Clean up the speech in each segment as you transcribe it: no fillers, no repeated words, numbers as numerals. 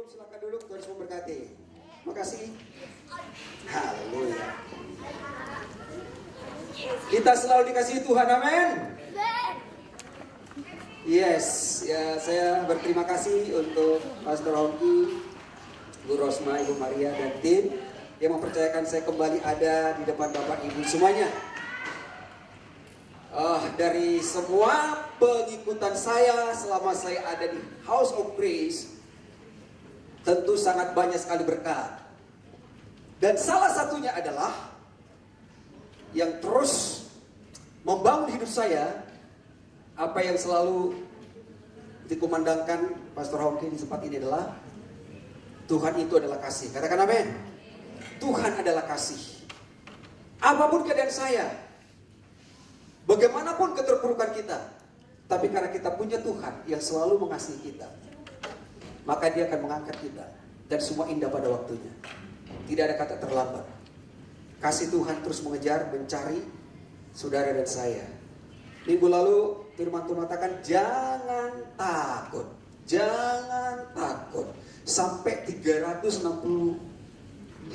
silakan duduk, Tuhan Yesus memberkati. Makasih. Haleluya. Kita selalu dikasihi Tuhan, amin. Yes, ya saya berterima kasih untuk Pastor Hongki, Bu Rosma, Ibu Maria dan tim yang mempercayakan saya kembali ada di depan Bapak Ibu semuanya. Dari semua pengikutan saya selama saya ada di House of Praise, tentu sangat banyak sekali berkat. Dan salah satunya adalah yang terus membangun hidup saya, apa yang selalu dikumandangkan Pastor Hongki di tempat ini adalah Tuhan itu adalah kasih. Katakan amin. Tuhan adalah kasih. Apapun keadaan saya, bagaimanapun keterpurukan kita, tapi karena kita punya Tuhan yang selalu mengasihi kita, maka Dia akan mengangkat kita. Dan semua indah pada waktunya. Tidak ada kata terlambat. Kasih Tuhan terus mengejar, mencari saudara dan saya. Minggu lalu firman Tuhan mengatakan jangan takut. Jangan takut. Sampai 365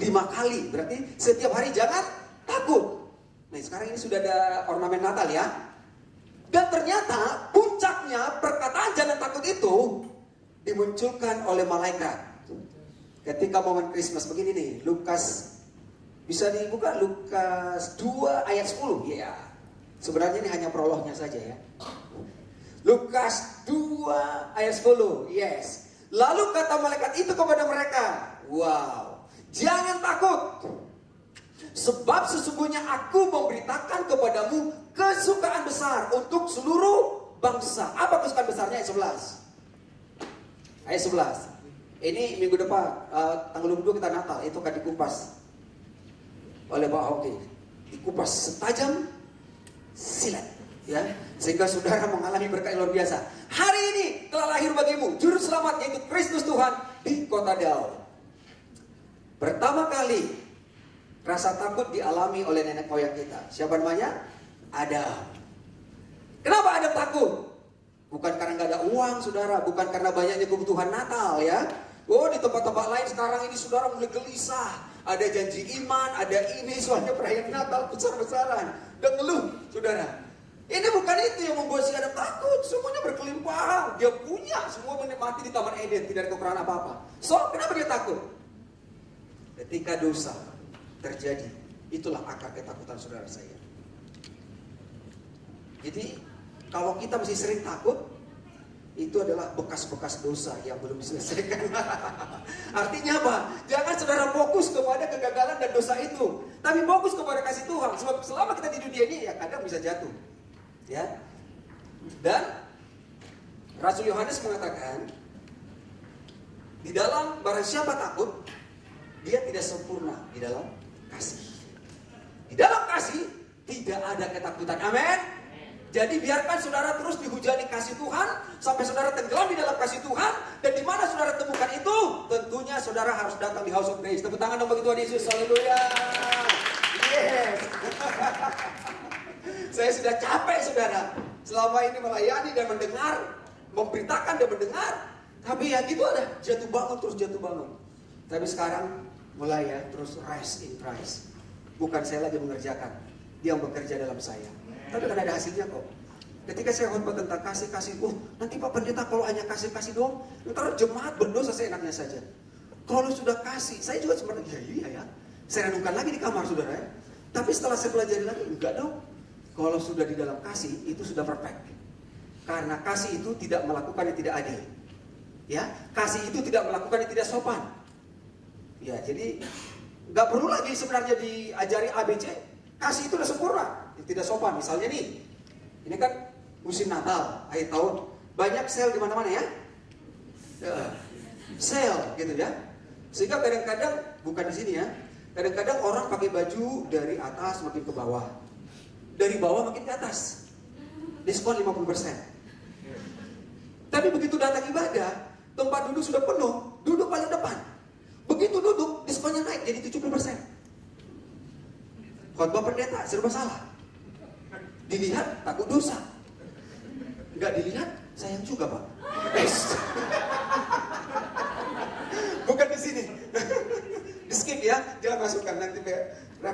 kali. Berarti setiap hari jangan takut. Nah sekarang ini sudah ada ornamen Natal ya. Dan ternyata puncaknya perkataan jangan takut itu dimunculkan oleh malaikat. Ketika momen Christmas begini nih, Lukas, bisa dibuka Lukas 2 ayat 10 ya. Sebenarnya ini hanya prolognya saja ya. Lukas 2 ayat 10, yes. Lalu kata malaikat itu kepada mereka, wow, jangan takut. Sebab sesungguhnya aku memberitakan kepadamu kesukaan besar untuk seluruh bangsa. Apa kesukaan besarnya? Ayat 11. Ayat 11. Ini minggu depan, tanggal 22 kita Natal, itu akan dikupas oleh Pak Hongki. Dikupas setajam silat, ya, sehingga saudara mengalami berkat luar biasa. Hari ini telah lahir bagimu juru selamat, yaitu Kristus Tuhan di kota Daud. Pertama kali rasa takut dialami oleh nenek moyang kita. Siapa namanya? Adam. Kenapa Adam takut? Bukan karena nggak ada uang, saudara. Bukan karena banyaknya kebutuhan Natal, ya. Oh, di tempat-tempat lain sekarang ini saudara mulai gelisah. Ada janji iman, ada ini, soalnya perayaan Natal besar-besaran. Dan ngeluh, saudara. Ini bukan itu yang membuat si Adam takut. Semuanya berkelimpahan. Dia punya, semua menikmati di Taman Eden. Tidak ada kekurangan apa-apa. So, kenapa dia takut? Ketika dosa terjadi, itulah akar ketakutan saudara saya. Jadi, kalau kita masih sering takut, itu adalah bekas-bekas dosa yang belum diselesaikan. Artinya apa? Jangan saudara fokus kepada kegagalan dan dosa itu, tapi fokus kepada kasih Tuhan. Sebab selama kita di dunia ini, ya kadang bisa jatuh, ya. Dan Rasul Yohanes mengatakan, di dalam barang siapa takut, dia tidak sempurna di dalam kasih. Di dalam kasih tidak ada ketakutan. Amin. Jadi biarkan saudara terus dihujani kasih Tuhan sampai saudara tenggelam di dalam kasih Tuhan. Dan di mana saudara temukan itu? Tentunya saudara harus datang di House of Grace. Tepuk tangan dong bagi Tuhan Yesus. Haleluya. Yes. Saya sudah capek saudara. Selama ini melayani dan mendengar, memberitakan dan mendengar. Tapi ya gitu ada, jatuh bangun terus jatuh bangun. Tapi sekarang mulai ya terus rest in Christ. Bukan saya lagi mengerjakan, Dia yang bekerja dalam saya. Tapi kan ada hasilnya kok. Ketika saya khotbah tentang kasih-kasih, nanti Pak Pendeta kalau hanya kasih-kasih doang, ntar jemaat berdosa seenaknya saja. Kalau sudah kasih, saya juga sebenarnya iya ya. Saya renungkan lagi di kamar saudara ya. Tapi setelah saya pelajari lagi, enggak dong. Kalau sudah di dalam kasih, itu sudah perfect. Karena kasih itu tidak melakukan yang tidak adil. Ya, kasih itu tidak melakukan yang tidak sopan. Ya, jadi nggak perlu lagi sebenarnya diajari ABC. Kasih itu udah sempurna, tidak sopan. Misalnya nih, ini kan musim Natal, akhir tahun, banyak sale di mana-mana ya. Sale gitu ya. Sehingga kadang-kadang bukan di sini ya. Kadang-kadang orang pakai baju dari atas makin ke bawah, dari bawah makin ke atas. Diskon 50%. Tapi begitu datang ibadah, tempat duduk sudah penuh, duduk paling depan. Begitu duduk, diskonnya naik jadi 70%. Khotbah pendeta serba salah. Dilihat takut dosa. Enggak dilihat sayang juga Pak.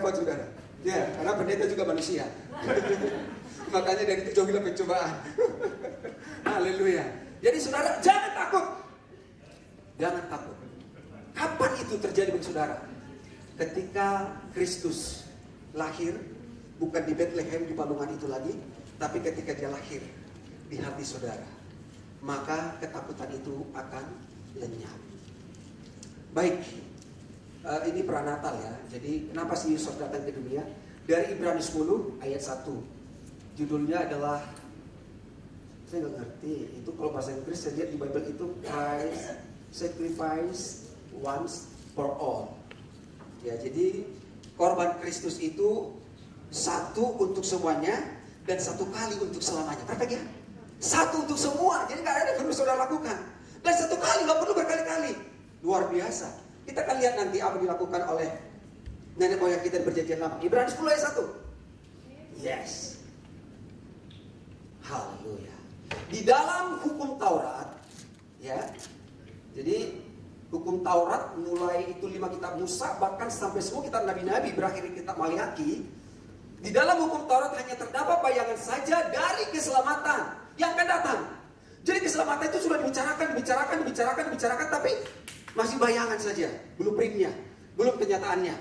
repot saudara. Ya, karena pendeta juga manusia. Makanya dari itu jauhilah pencobaan. Haleluya. Jadi saudara, jangan takut. Jangan takut. Kapan itu terjadi bagi saudara? Ketika Kristus lahir, bukan di Bethlehem di palungan itu lagi, tapi ketika dia lahir di hati saudara, maka ketakutan itu akan lenyap. Baik, ini pranatal ya. Jadi kenapa sih Yesus datang ke dunia? Dari Ibrani 10 ayat 1. Judulnya adalah, saya nggak ngerti itu kalau bahasa Inggris. Saya lihat di Bible itu Christ sacrifice once for all. Ya, jadi korban Kristus itu satu untuk semuanya dan satu kali untuk selamanya. Perfect ya? Satu untuk semua. Jadi nggak ada yang perlu saudara lakukan. Dan satu kali, nggak perlu berkali-kali. Luar biasa. Kita akan lihat nanti apa dilakukan oleh nenek moyang kita di perjanjian lama. Ibrani 10 ayat 1. Yes. Haleluya. Di dalam hukum Taurat, ya. Jadi hukum Taurat mulai itu 5 kitab Musa, bahkan sampai semua kitab nabi-nabi, berakhir di kitab Maliaki. Di dalam hukum Taurat hanya terdapat bayangan saja dari keselamatan yang akan datang. Jadi keselamatan itu sudah dibicarakan, tapi masih bayangan saja, belum blueprintnya, belum kenyataannya.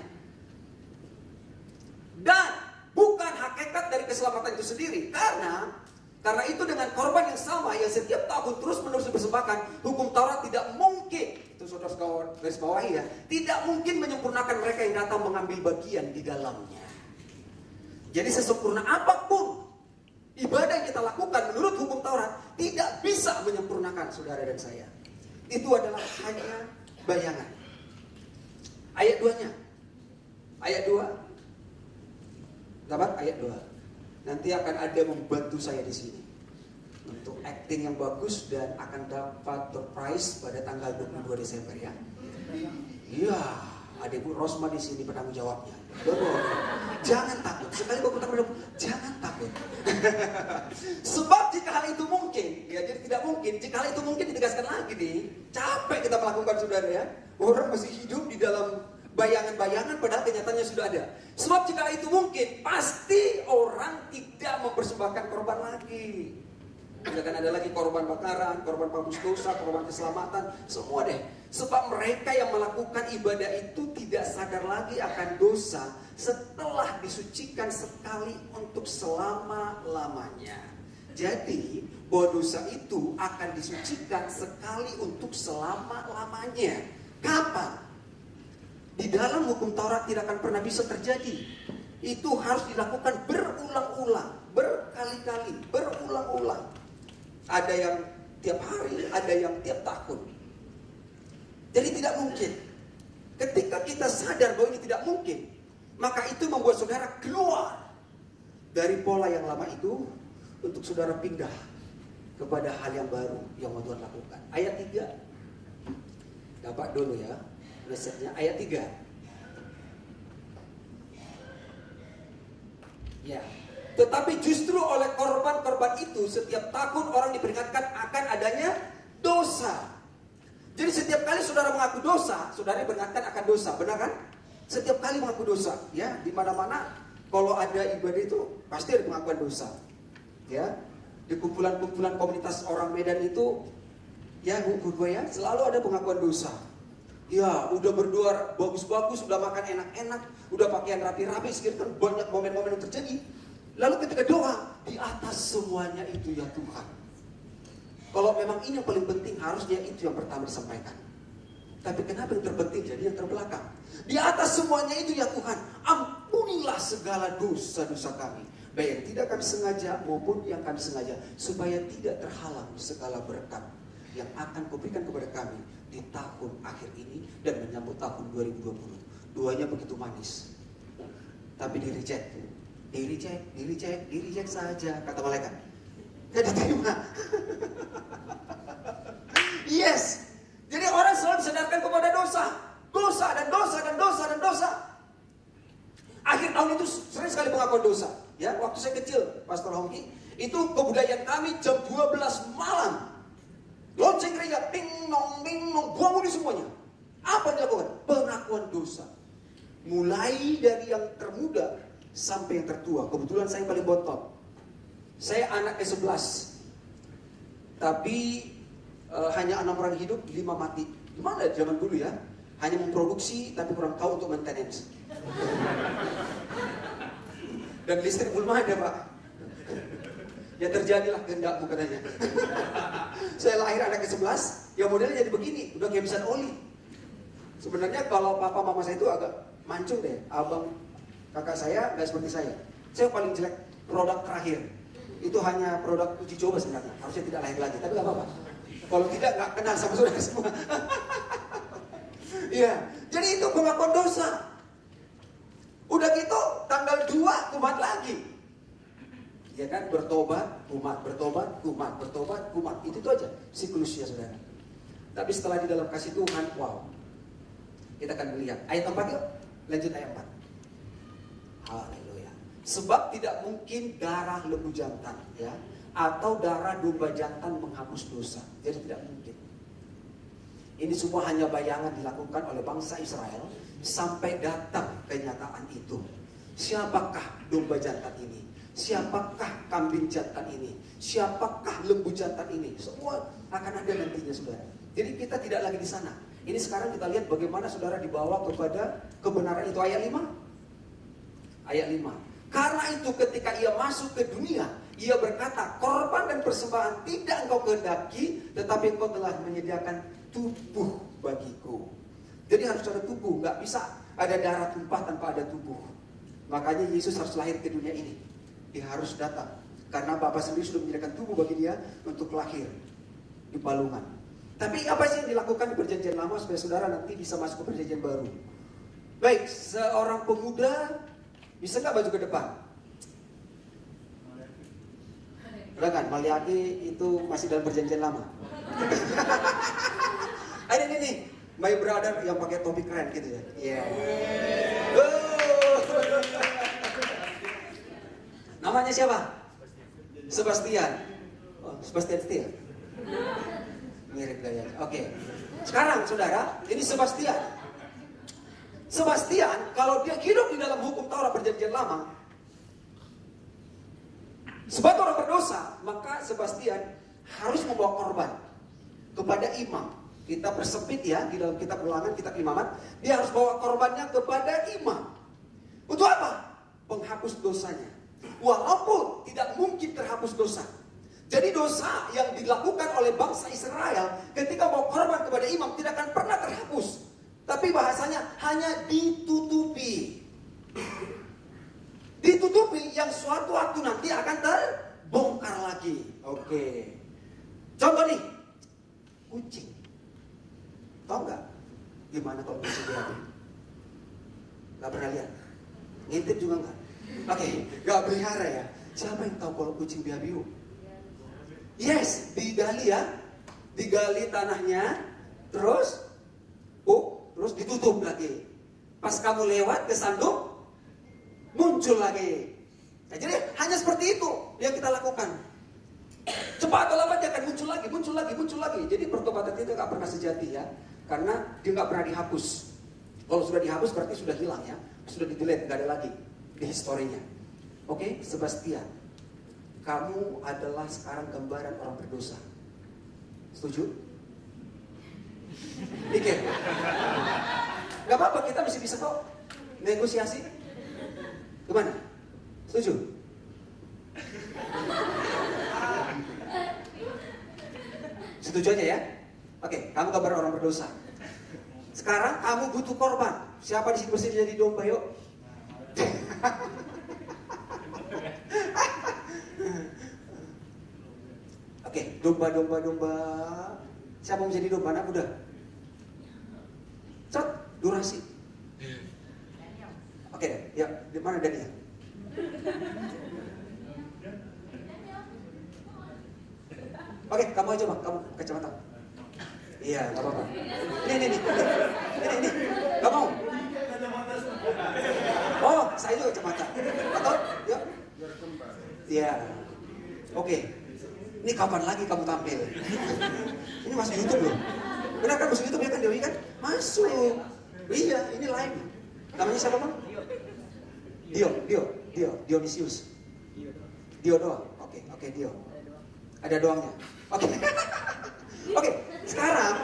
Dan bukan hakikat dari keselamatan itu sendiri, karena itu dengan korban yang sama yang setiap tahun terus-menerus dipersembahkan, hukum Taurat tidak mungkin, itu saudara garis bawahi ya, tidak mungkin menyempurnakan mereka yang datang mengambil bagian di dalamnya. Jadi sesempurna apapun ibadah yang kita lakukan menurut hukum Taurat tidak bisa menyempurnakan saudara dan saya. Itu adalah hanya bayangan. Ayat 2-nya. Ayat 2. Dapat ayat 2. Nanti akan ada membantu saya di sini untuk acting yang bagus dan akan dapat prize pada tanggal 22 Desember ya. Iya, ada Bu Rosma di sini penanggung jawabnya. Jangan takut. Sekali bapak takut, jangan takut. Sebab jika hal itu mungkin, ya jadi tidak mungkin. Jika hal itu mungkin ditegaskan lagi nih. Capek kita melakukan saudara ya. Orang masih hidup di dalam bayangan-bayangan padahal kenyataannya sudah ada. Sebab jika itu mungkin, pasti orang tidak mempersembahkan korban lagi. Tidak akan ada lagi korban bakaran, korban penghapus dosa, korban keselamatan, semua deh. Sebab mereka yang melakukan ibadah itu tidak sadar lagi akan dosa setelah disucikan sekali untuk selama-lamanya. Jadi, bahwa dosa itu akan disucikan sekali untuk selama-lamanya. Kapan? Di dalam hukum Taurat tidak akan pernah bisa terjadi. Itu harus dilakukan berulang-ulang, berkali-kali, berulang-ulang. Ada yang tiap hari, ada yang tiap tahun. Jadi tidak mungkin. Ketika kita sadar bahwa ini tidak mungkin, maka itu membuat saudara keluar dari pola yang lama itu untuk saudara pindah kepada hal yang baru yang mau Tuhan lakukan. Ayat 3. Dapat dulu ya. Resepnya ayat 3. Ya. Tetapi justru oleh korban-korban itu setiap tahun orang diperingatkan akan adanya dosa. Jadi setiap kali saudara mengaku dosa, saudara diperingatkan akan dosa, benar kan? Setiap kali mengaku dosa, ya, di mana-mana kalau ada ibadah itu pasti ada pengakuan dosa. Ya. Di kumpulan-kumpulan komunitas orang Medan itu ya, gue ya, selalu ada pengakuan dosa. Ya, udah berdoa bagus-bagus, udah makan enak-enak, udah pakaian rapi-rapi, sekitar banyak momen-momen yang terjadi. Lalu ketika doa, di atas semuanya itu ya Tuhan. Kalau memang ini yang paling penting, harusnya itu yang pertama disampaikan. Tapi kenapa yang terpenting jadi yang terbelakang? Di atas semuanya itu ya Tuhan, ampunilah segala dosa-dosa kami. Baik yang tidak kami sengaja maupun yang kami sengaja. Supaya tidak terhalang segala berkat yang akan kuberikan kepada kami di tahun akhir ini dan menyambut tahun 2020. Duanya begitu manis, tapi di reject saja, kata malaikat. Tidak diterima. Yes. Jadi orang selalu disadarkan kepada dosa, dan dosa. Akhir tahun itu sering sekali pengakuan dosa. Ya, waktu saya kecil, Pastor Hongki, itu kebudayaan kami jam 12 malam. Lonceng gereja, ting nong, bangunin semuanya. Apa yang dilakukan? Pengakuan dosa. Mulai dari yang termuda sampai yang tertua. Kebetulan saya paling bontot. Saya anak ke-11. Tapi hanya 6 orang hidup, 5 mati. Gimana zaman dulu ya? Hanya memproduksi tapi kurang tahu untuk maintenance. Dan listrik belum ada, Pak. Ya terjadilah kehendakmu katanya. Saya lahir anak ke-11, yang modelnya jadi begini, udah kehabisan oli. Sebenarnya kalau papa mama saya itu agak mancung deh. Abang kakak saya nggak seperti saya. Saya paling jelek produk terakhir. Itu hanya produk uji coba sebenarnya. Harusnya tidak lahir lagi, tapi nggak apa-apa. Kalau tidak nggak kenal sama saudara semua. Iya, jadi itu pengakuan dosa. Udah gitu tanggal 2 kumat lagi. Ya kan, bertobat, kumat, bertobat, kumat, bertobat, kumat. Itu aja siklusnya saudara. Tapi setelah di dalam kasih Tuhan, wow. Kita akan melihat. Ayat 4 yuk. Lanjut ayat 4. Haleluya. Sebab tidak mungkin darah lembu jantan ya, atau darah domba jantan menghapus dosa. Jadi tidak mungkin. Ini semua hanya bayangan dilakukan oleh bangsa Israel sampai datang kenyataan itu. Siapakah domba jantan ini? Siapakah kambing jantan ini? Siapakah lembu jantan ini? Semua akan ada nantinya saudara. Jadi kita tidak lagi di sana. Ini sekarang kita lihat bagaimana saudara dibawa kepada kebenaran itu. Ayat 5. Ayat 5. Karena itu ketika ia masuk ke dunia, ia berkata, korban dan persembahan tidak engkau kehendaki, tetapi engkau telah menyediakan tubuh bagiku. Jadi harus ada tubuh, nggak bisa ada darah tumpah tanpa ada tubuh. Makanya Yesus harus lahir ke dunia ini. Dia harus datang karena Bapa sendiri sudah menyediakan tubuh bagi dia untuk lahir di palungan. Tapi apa sih yang dilakukan di perjanjian lama supaya saudara nanti bisa masuk ke perjanjian baru? Baik, seorang pemuda bisa nggak maju ke depan? Kan, Maliaki itu masih dalam perjanjian lama. Ada ini, my brother yang pakai topi keren gitu ya. Iya. Namanya siapa? Sebastian. Oh, Sebastian Steele. Mirip gayanya. Oke. Sekarang saudara, ini Sebastian. Sebastian kalau dia hidup di dalam hukum Taurat perjanjian lama, sebagai orang berdosa, maka Sebastian harus membawa korban kepada imam. Kita persempit ya, di dalam kitab Ulangan, kitab Imamat, dia harus bawa korbannya kepada imam. Untuk apa? Penghapus dosanya. Walaupun tidak mungkin terhapus dosa. Jadi dosa yang dilakukan oleh bangsa Israel ketika mau korban kepada imam tidak akan pernah terhapus. Tapi bahasanya hanya ditutupi. Ditutupi yang suatu waktu nanti akan terbongkar lagi. Oke. Contoh nih, kucing. Tahu nggak gimana kalau kucing berabi? Nggak pernah lihat? Ngintip juga nggak? Oke, nggak pelihara ya. Siapa yang tahu kalau kucing biabiu? Yes, digali ya, digali tanahnya, terus ditutup lagi. Pas kamu lewat ke sanduk, muncul lagi. Nah, jadi hanya seperti itu yang kita lakukan. Cepat atau lambat dia akan muncul lagi, muncul lagi, muncul lagi. Jadi pertobatan itu nggak pernah sejati ya, karena dia nggak pernah dihapus. Kalau sudah dihapus berarti sudah hilang ya, sudah di-delete, nggak ada lagi di historinya. Oke, Sebastian, kamu adalah sekarang gambaran orang berdosa. Setuju? Pikir. Gak apa-apa, kita masih bisa kok negosiasi. Gimana? Setuju? Setuju aja ya? Oke, kamu gambaran orang berdosa. Sekarang kamu butuh korban. Siapa di sini mesti jadi domba yuk? Oke, domba. Siapa mau jadi domba? Anak muda. Cet, durasi. Oke, ya, di mana Daniel? Oke, kamu aja bang, kamu kacamata. Iya, nggak apa-apa. Ini, nggak mau. Oh, saya juga kacamata. Atau, yuk. Iya. Oke. Ini kapan lagi kamu tampil? Ini masuk YouTube loh. Benar kan masuk YouTube ya kan Dewi kan? Masuk. Iya, ini live. Namanya siapa bang? Dionysius. Dio doang. Oke, Dio. Ada doangnya. Oke, sekarang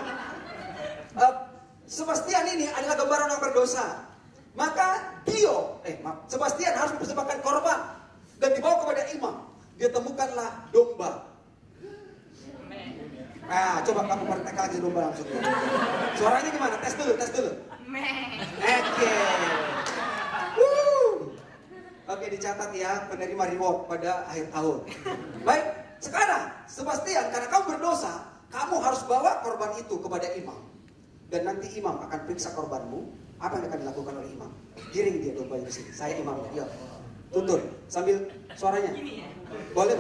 Sebastian ini adalah gambaran orang berdosa. Maka Sebastian harus mempersembahkan korban dan dibawa kepada imam. Dia temukanlah domba. Coba kamu praktek lagi domba langsung. Suaranya gimana? Tes dulu. Oke, dicatat ya, penerima reward pada akhir tahun. Baik, sekarang Sebastian, karena kamu berdosa, kamu harus bawa korban itu kepada imam. Dan nanti imam akan periksa korbanmu. Apa yang akan dilakukan oleh imam? Giring dia dombanya di sini. Saya imamnya. Yuk, tuntun sambil suaranya. Boleh.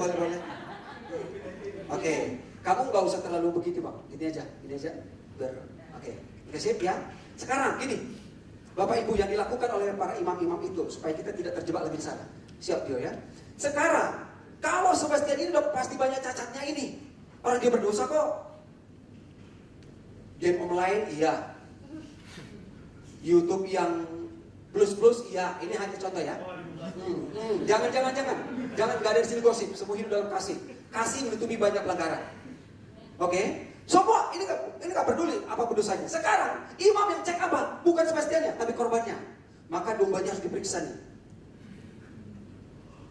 Oke, kamu nggak usah terlalu begitu bang. Gini aja. Oke, siap ya. Sekarang gini, Bapak Ibu, yang dilakukan oleh para imam-imam itu supaya kita tidak terjebak lebih sana. Siap Dio ya. Sekarang, kalau Sebastian ini udah pasti banyak cacatnya ini. Orang dia berdosa kok. Game online iya. YouTube yang plus iya. Ini hanya contoh ya. Jangan. Jangan, gak ada di sini gosip. Semua hidup dalam kasih. Kasih menutupi banyak pelanggaran. Oke? Semua ini gak peduli apa dosanya. Sekarang imam yang cek apa? Bukan Sebastiannya, tapi korbannya. Maka dombanya harus diperiksa nih.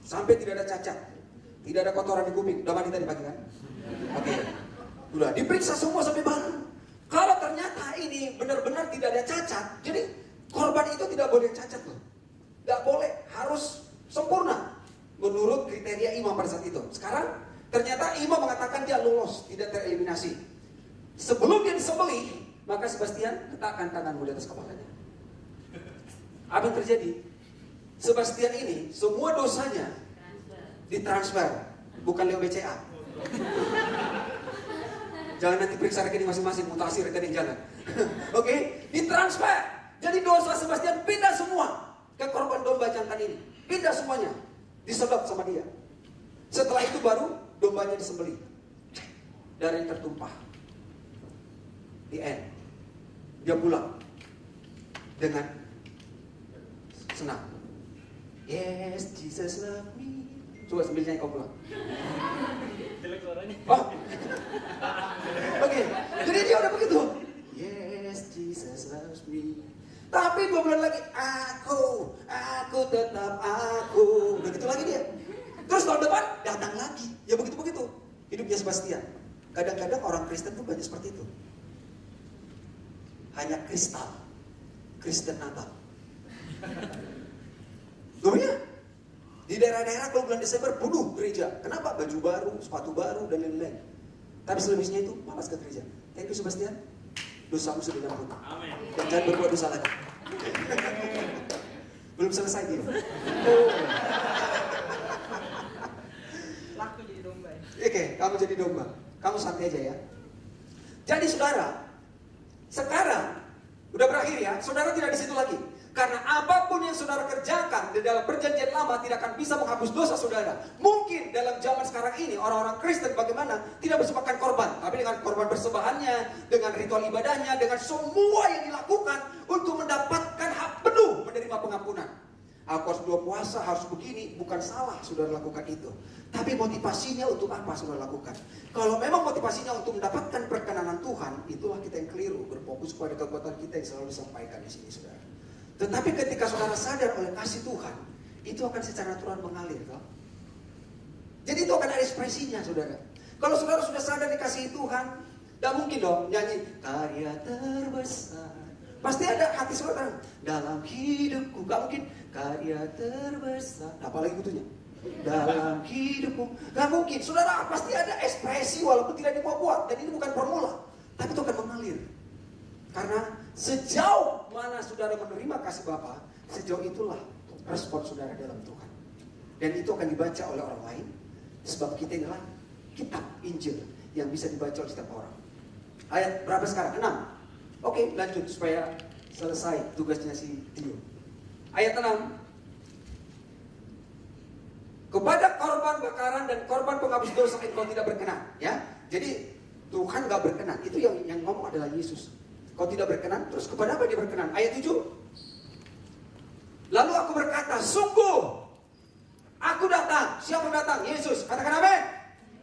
Sampai tidak ada cacat, tidak ada kotoran di kuping. Udah mandi tadi pagi kan? Oke. Udah diperiksa semua sampai baru. Kalau ternyata ini benar-benar tidak ada cacat, jadi korban itu tidak boleh cacat loh. Tidak boleh, harus sempurna menurut kriteria imam pada saat itu. Sekarang ternyata imam mengatakan dia lolos, tidak tereliminasi. Sebelum dia disembelih, maka Sebastian letakkan tanganmu di atas kepalanya. Apa yang terjadi? Sebastian ini semua dosanya ditransfer, bukan lewat BCA. Jangan nanti periksa rekening masing-masing, mutasi rekening jangan. Oke, ditransfer. Jadi dosa Sebastian pindah semua ke korban domba jantan ini. Pindah semuanya, disedot sama dia. Setelah itu baru dombanya disembelih. Darah yang tertumpah. Di end. Dia pulang dengan senang. Yes, Jesus love me. Coba sambil nyanyi kau pulang. Oke, jadi dia udah begitu. Yes, Jesus loves me. Tapi 2 bulan lagi, aku tetap aku. Udah gitu lagi dia. Terus tahun depan datang lagi. Ya begitu-begitu. Hidupnya Sebastian. Kadang-kadang orang Kristen tuh banyak seperti itu. Hanya kristal. Kristen Natal. Loh ya? Di daerah-daerah kalau bulan Desember penuh gereja. Kenapa? Baju baru, sepatu baru, dan lain-lain. Tapi selebihnya itu malas ke gereja. Thank you Sebastian. Dosamu sudah diampuni. Dan jangan berbuat dosa lagi. Belum selesai dia. Laku jadi domba. Oke, kamu jadi domba. Kamu santai aja ya. Jadi saudara, sekarang udah berakhir ya. Saudara tidak di situ lagi. Karena apapun yang saudara kerjakan di dalam perjanjian lama tidak akan bisa menghapus dosa saudara. Mungkin dalam zaman sekarang ini orang-orang Kristen bagaimana tidak bersembahkan korban. Tapi dengan korban persembahannya, dengan ritual ibadahnya, dengan semua yang dilakukan untuk mendapatkan hak penuh menerima pengampunan. Aku harus puasa, harus begini. Bukan salah saudara lakukan itu. Tapi motivasinya untuk apa saudara lakukan? Kalau memang motivasinya untuk mendapatkan perkenanan Tuhan, itulah kita yang keliru. Berfokus pada kekuatan kita yang selalu disampaikan di sini saudara. Tetapi ketika saudara sadar oleh kasih Tuhan, itu akan secara natural mengalir. Toh? Jadi itu akan ada ekspresinya saudara. Kalau saudara sudah sadar dikasihi Tuhan, tidak mungkin dong nyanyi karya terbesar. Pasti ada hati saudara dalam hidupku. Gak mungkin karya terbesar. Nah, apalagi butuhnya dalam hidupku. Gak mungkin. Saudara pasti ada ekspresi walaupun tidak dibuat-buat. Dan ini bukan formula. Tapi itu akan mengalir. Karena sejauh mana saudara menerima kasih Bapa, sejauh itulah respon saudara dalam Tuhan. Dan itu akan dibaca oleh orang lain. Sebab kita inilah kitab Injil yang bisa dibaca oleh setiap orang. Ayat berapa sekarang? 6. Oke, lanjut supaya selesai tugasnya si Dio. Ayat 6. Kepada korban bakaran dan korban penghapus dosa engkau tidak berkenan. Ya, jadi Tuhan gak berkenan. Itu yang ngomong adalah Yesus. Kau tidak berkenan, terus kepada apa dia berkenan? Ayat 7. Lalu aku berkata, sungguh aku datang. Siapa datang? Yesus. Katakan amin.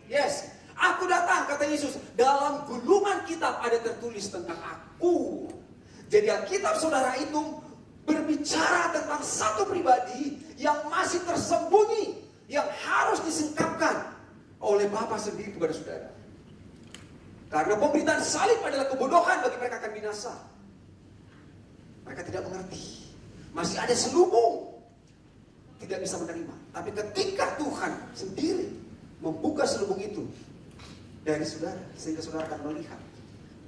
Yes. Aku datang, kata Yesus. Dalam gulungan kitab ada tertulis tentang aku. Jadi Alkitab saudara itu berbicara tentang satu pribadi yang masih tersembunyi, yang harus disingkapkan oleh Bapa sendiri kepada saudara. Karena pemberitaan salib adalah kebodohan bagi mereka akan binasa. Mereka tidak mengerti. Masih ada selubung. Tidak bisa menerima. Tapi ketika Tuhan sendiri membuka selubung itu dari saudara, sehingga saudara akan melihat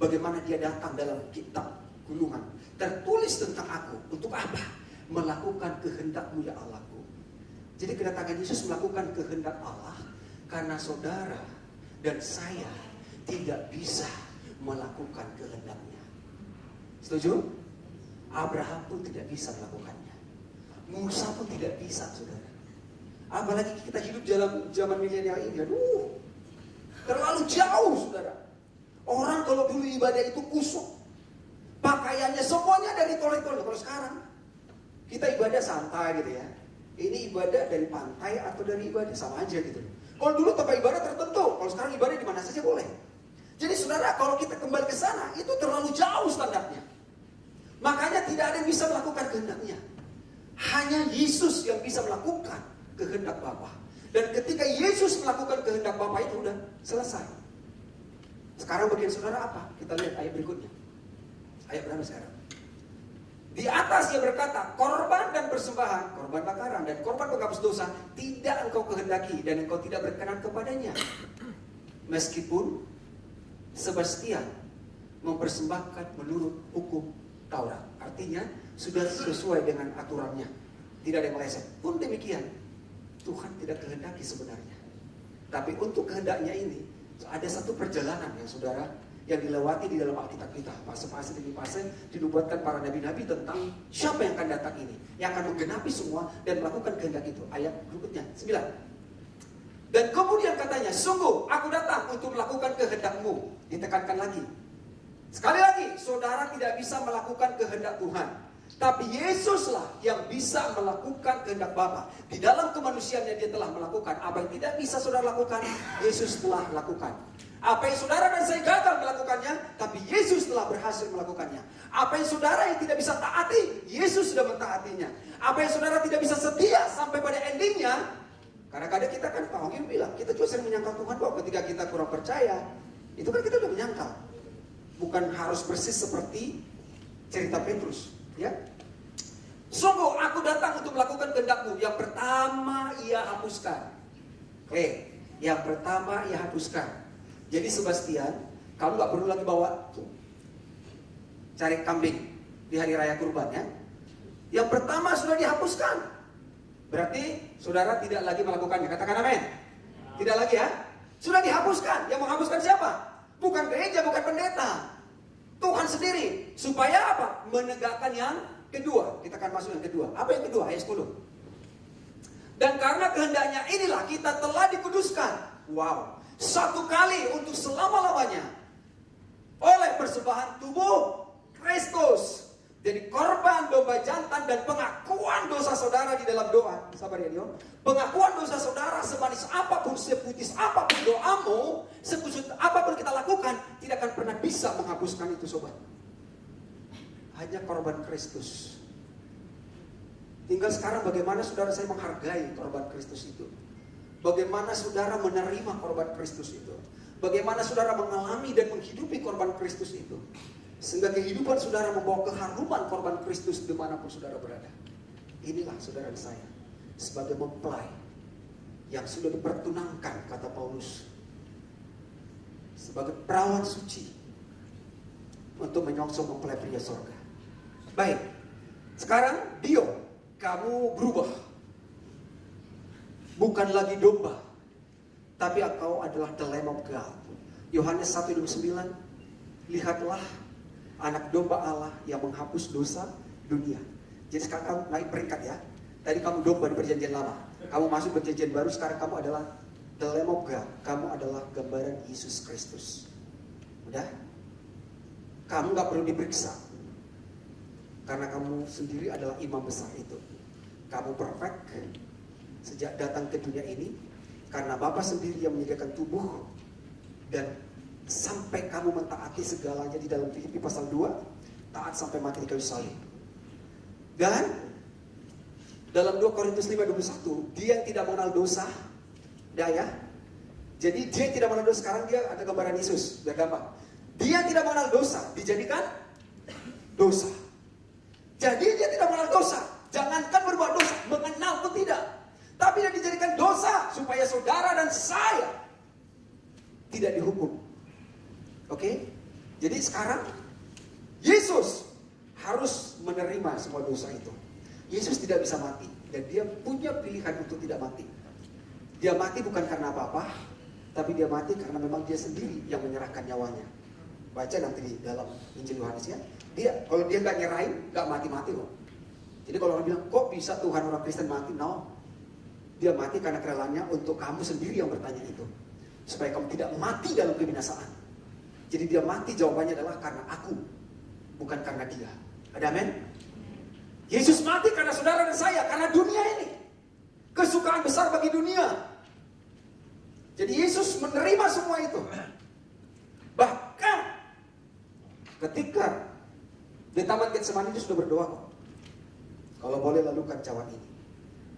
bagaimana dia datang dalam kitab gulungan. Tertulis tentang aku. Untuk apa? Melakukan kehendak-Mu ya Allahku. Jadi kedatangan Yesus melakukan kehendak Allah karena saudara dan saya tidak bisa melakukan kehendak-Nya. Setuju? Abraham pun tidak bisa melakukannya. Musa pun tidak bisa, saudara. Apalagi kita hidup dalam zaman milenial ini. Aduh, terlalu jauh, saudara. Orang kalau dulu ibadah itu kusuk, pakaiannya semuanya dari tolek-tolek. Kalau sekarang kita ibadah santai gitu ya. Ini ibadah dari pantai atau dari ibadah sama aja gitu. Kalau dulu tempat ibadah tertentu, kalau sekarang ibadah di mana saja boleh. Jadi saudara, kalau kita kembali ke sana, itu terlalu jauh standarnya. Makanya tidak ada yang bisa melakukan kehendak-Nya. Hanya Yesus yang bisa melakukan kehendak Bapa. Dan ketika Yesus melakukan kehendak Bapa itu udah selesai. Sekarang bagian saudara apa? Kita lihat ayat berikutnya. Ayat berapa sekarang? Di atas dia berkata, korban dan persembahan, korban bakaran dan korban penghapus dosa tidak engkau kehendaki dan engkau tidak berkenan kepadanya. Meskipun Sebastian mempersembahkan menurut hukum Taurat. Artinya sudah sesuai dengan aturannya. Tidak ada yang meleset. Pun demikian, Tuhan tidak kehendaki sebenarnya. Tapi untuk kehendaknya ini, ada satu perjalanan yang saudara, yang dilewati di dalam Alkitab kita. Fase-fase demi fase dinubuatkan para nabi-nabi tentang siapa yang akan datang ini. Yang akan menggenapi semua dan melakukan kehendak itu. Ayat berikutnya, 9. Dan kemudian katanya, sungguh aku datang untuk melakukan kehendak-Mu. Ditekankan lagi. Sekali lagi, saudara tidak bisa melakukan kehendak Tuhan. Tapi Yesuslah yang bisa melakukan kehendak Bapa. Di dalam kemanusiaannya dia telah melakukan. Apa yang tidak bisa saudara lakukan, Yesus telah lakukan. Apa yang saudara dan saya gagal melakukannya, tapi Yesus telah berhasil melakukannya. Apa yang saudara yang tidak bisa taati, Yesus sudah mentaatinya. Apa yang saudara tidak bisa setia sampai pada endingnya, kadang-kadang kita kan, Pak Hongin bilang, kita juga sering menyangkal Tuhan kok ketika kita kurang percaya. Itu kan kita udah menyangkal. Bukan harus persis seperti cerita Petrus. Ya, sungguh aku datang untuk melakukan kehendak-Mu. Yang pertama ia hapuskan. Yang pertama ia hapuskan. Jadi Sebastian, kamu gak perlu lagi bawa cari kambing di hari raya kurban ya. Yang pertama sudah dihapuskan. Berarti saudara tidak lagi melakukannya. Katakan amin. Tidak lagi ya. Sudah dihapuskan. Yang menghapuskan siapa? Bukan gereja, bukan pendeta. Tuhan sendiri. Supaya apa? Menegakkan yang kedua. Kita akan masuk yang kedua. Apa yang kedua? Ayat 10. Dan karena kehendaknya inilah kita telah dikuduskan. Wow. Satu kali untuk selama-lamanya. Oleh persembahan tubuh Kristus. Jadi korban domba jantan dan pengakuan dosa saudara di dalam doa. Sabar ya Dio. Pengakuan dosa saudara semanis apapun, seputis apapun doamu, sekusut apapun kita lakukan, tidak akan pernah bisa menghapuskan itu sobat. Hanya korban Kristus. Tinggal sekarang bagaimana saudara saya menghargai korban Kristus itu. Bagaimana saudara menerima korban Kristus itu. Bagaimana saudara mengalami dan menghidupi korban Kristus itu. Sehingga kehidupan saudara membawa keharuman korban Kristus dimanapun saudara berada. Inilah saudara saya. Sebagai mempelai yang sudah dipertunangkan, kata Paulus. Sebagai perawan suci. Untuk menyongsong mempelai pria sorga. Baik. Sekarang Dio, kamu berubah. Bukan lagi domba. Tapi engkau adalah the Lamb of God. Yohanes 1:29. Lihatlah anak domba Allah yang menghapus dosa dunia. Jadi sekarang kamu naik peringkat ya. Tadi kamu domba di perjanjian lama. Kamu masuk perjanjian baru. Sekarang kamu adalah the Lamb of God. Kamu adalah gambaran Yesus Kristus. Udah? Kamu gak perlu diperiksa. Karena kamu sendiri adalah imam besar itu. kamu perfect sejak datang ke dunia ini, karena Bapa sendiri yang menyediakan tubuh, dan sampai kamu mentaati segalanya di dalam Filipi pasal 2, taat sampai mati di kayu salib. Dan dalam 2 Korintus 5:21, dia yang tidak mengenal dosa, ya. Jadi dia yang tidak mengenal dosa, sekarang dia ada gambaran Yesus, biar gampang. Dia yang tidak mengenal dosa dijadikan dosa. Jadi dia tidak mengenal dosa. Jangankan berbuat dosa, mengenal pun tidak. Tapi dia dijadikan dosa supaya saudara dan saya tidak dihukum. Oke? Jadi sekarang Yesus harus menerima semua dosa itu. Yesus tidak bisa mati, dan dia punya pilihan untuk tidak mati. Dia mati bukan karena apa-apa, tapi dia mati karena memang dia sendiri yang menyerahkan nyawanya. Baca nanti di dalam Injil Yohanes ya. Kalau dia nggak nyerahin, nggak mati-mati kok. Jadi kalau orang bilang, kok bisa Tuhan orang Kristen mati? No. Dia mati karena kerelaannya untuk kamu sendiri yang bertanya itu. Supaya kamu tidak mati dalam kebinasaan. Jadi dia mati, jawabannya adalah karena aku, bukan karena dia. Ada amin? Yesus mati karena saudara dan saya, karena dunia ini. Kesukaan besar bagi dunia. Jadi Yesus menerima semua itu. Bahkan ketika di Taman Getsemani itu sudah berdoa kok. Kalau boleh lalukan cawan ini.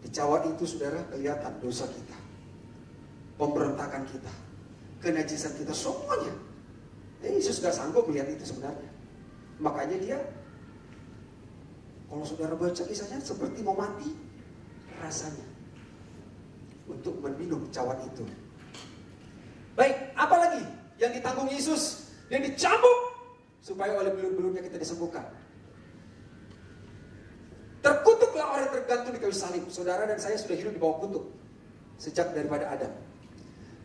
Di cawan itu saudara kelihatan dosa kita, pemberontakan kita, kenajisan kita, semuanya. Yesus gak sanggup melihat itu sebenarnya. Makanya dia, kalau saudara baca kisahnya, seperti mau mati rasanya untuk meminum cawan itu. Baik, apalagi yang ditanggung Yesus? Yang dicambuk supaya oleh belut-belutnya kita disembuhkan. Terkutuklah orang tergantung di kayu salib. Saudara dan saya sudah hidup di bawah kutuk sejak daripada Adam.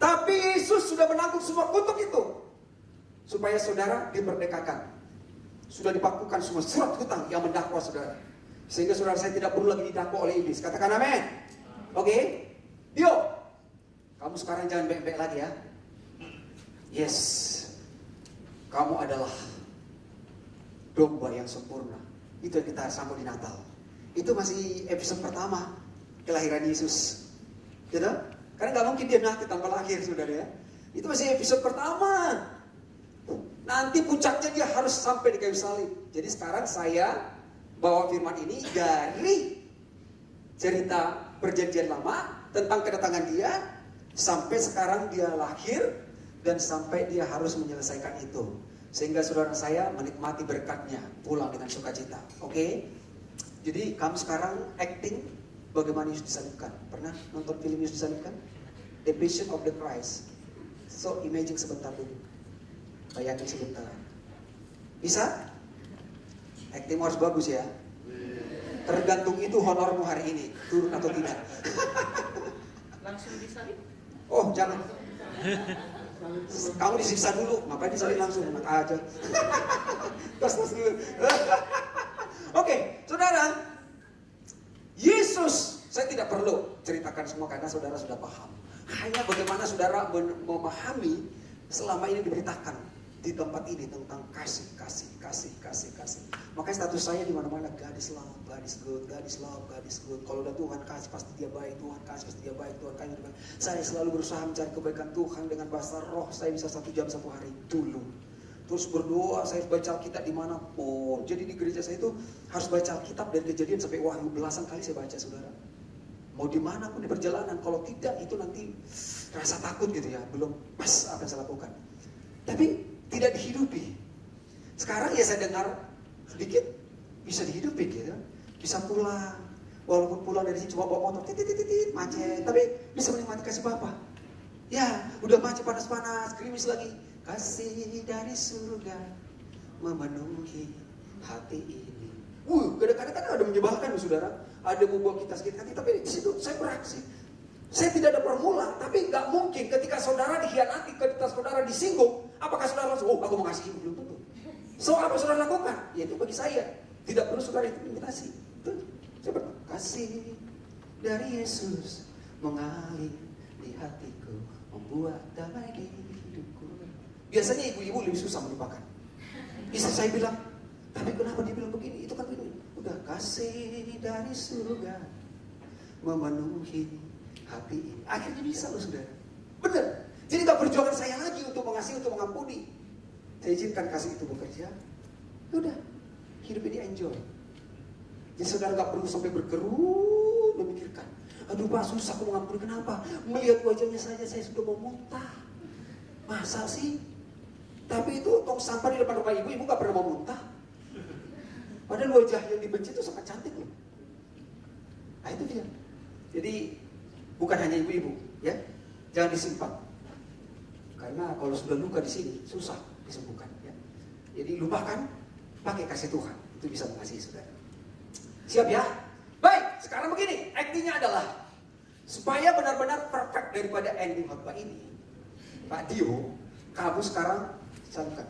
Tapi Yesus sudah menanggung semua kutuk itu supaya saudara dimerdekakan. Sudah dipakukan semua surat hutang yang mendakwa saudara, sehingga saudara saya tidak perlu lagi didakwa oleh iblis. Katakan amin. Oke? Yuk, kamu sekarang jangan bek-bek lagi ya. Yes, kamu adalah domba yang sempurna. Itu yang kita sambut di Natal. Itu masih episode pertama kelahiran Yesus, gitu? Karena nggak mungkin dia mati tanpa lahir, saudara ya. Itu masih episode pertama. Nanti puncaknya dia harus sampai di kayu salib. Jadi sekarang saya bawa firman ini dari cerita perjanjian lama tentang kedatangan dia sampai sekarang dia lahir dan sampai dia harus menyelesaikan itu. Sehingga saudara saya menikmati berkatnya, pulang dengan sukacita. Oke? Jadi kamu sekarang acting bagaimana Yesus disalibkan. Pernah nonton film Yesus disalibkan? The Passion of the Christ. So imagine sebentar dulu. Bayangin sebentar. Bisa? Acting harus bagus ya. Tergantung itu honormu hari ini, turun atau tidak. Langsung disalib? Oh jangan. Kamu disiksa dulu, ngapain disalib langsung? Enak aja. Tos dulu. Oke, saudara, Yesus, saya tidak perlu ceritakan semua karena saudara sudah paham. Hanya bagaimana saudara memahami selama ini diberitakan di tempat ini tentang kasih. Makanya status saya di mana-mana, God is love, God is good, God is love, God is good. Kalau udah Tuhan kasih pasti dia baik, Tuhan kasih pasti dia baik, Tuhan kasih. Saya selalu berusaha mencari kebaikan Tuhan dengan bahasa roh. Saya bisa 1 jam 1 hari dulu. Terus berdoa, saya baca Alkitab dimanapun. Jadi di gereja saya itu harus baca Alkitab dari Kejadian sampai Wahyu, belasan kali saya baca, saudara. Mau dimanapun di perjalanan, kalau tidak itu nanti rasa takut gitu ya, belum pas apa yang saya lakukan. Tapi tidak dihidupi. Sekarang ya saya dengar sedikit bisa dihidupi gitu, bisa pulang. Walaupun pulang dari sini cuma bawa motor, macet, tapi bisa menikmati kasih Bapa. Ya, udah macet panas-panas, gerimis lagi. Kasih dari surga memenuhi hati ini. Kadang-kadang kan ada menyebalkan saudara. Ada membuat kita sakit hati, tapi di situ saya beraksi. Saya tidak ada formula, tapi nggak mungkin ketika saudara dikhianati, ketika saudara disinggung, apakah saudara langsung, aku mengasihi, belum tentu. So apa saudara lakukan? Ya itu bagi saya. Tidak perlu saudara interpretasi. Saya kasih dari Yesus mengalir di hatiku, membuat damai di hidupku. Biasanya ibu-ibu lebih susah melupakan. Istri saya bilang, tapi kenapa dia bilang begini? Itu kan begini. Udah kasih dari surga memenuhi hati ini. Akhirnya bisa loh saudara. Benar. Jadi gak perjuangan saya lagi untuk mengasihi, untuk mengampuni. Saya izinkan kasih itu bekerja. Udah, hidup ini enjoy. Jadi saudara gak perlu sampai berkerut memikirkan, aduh Pak susah aku mengampuni, kenapa? Melihat wajahnya saja saya sudah mau muntah. Masa sih? Tapi itu tong sampah di depan rumah ibu gak pernah mau muntah. Padahal wajah yang dibenci itu sangat cantik loh. Nah itu dia. Jadi bukan hanya ibu-ibu, ya, jangan disimpan. Karena kalau sudah luka di sini susah disembuhkan. Ya. Jadi lupakan, pakai kasih Tuhan, itu bisa mengasihi saudara. Siap ya? Baik, sekarang begini, actingnya adalah supaya benar-benar perfect daripada ending khotbah ini. Pak Dio, kamu sekarang salurkan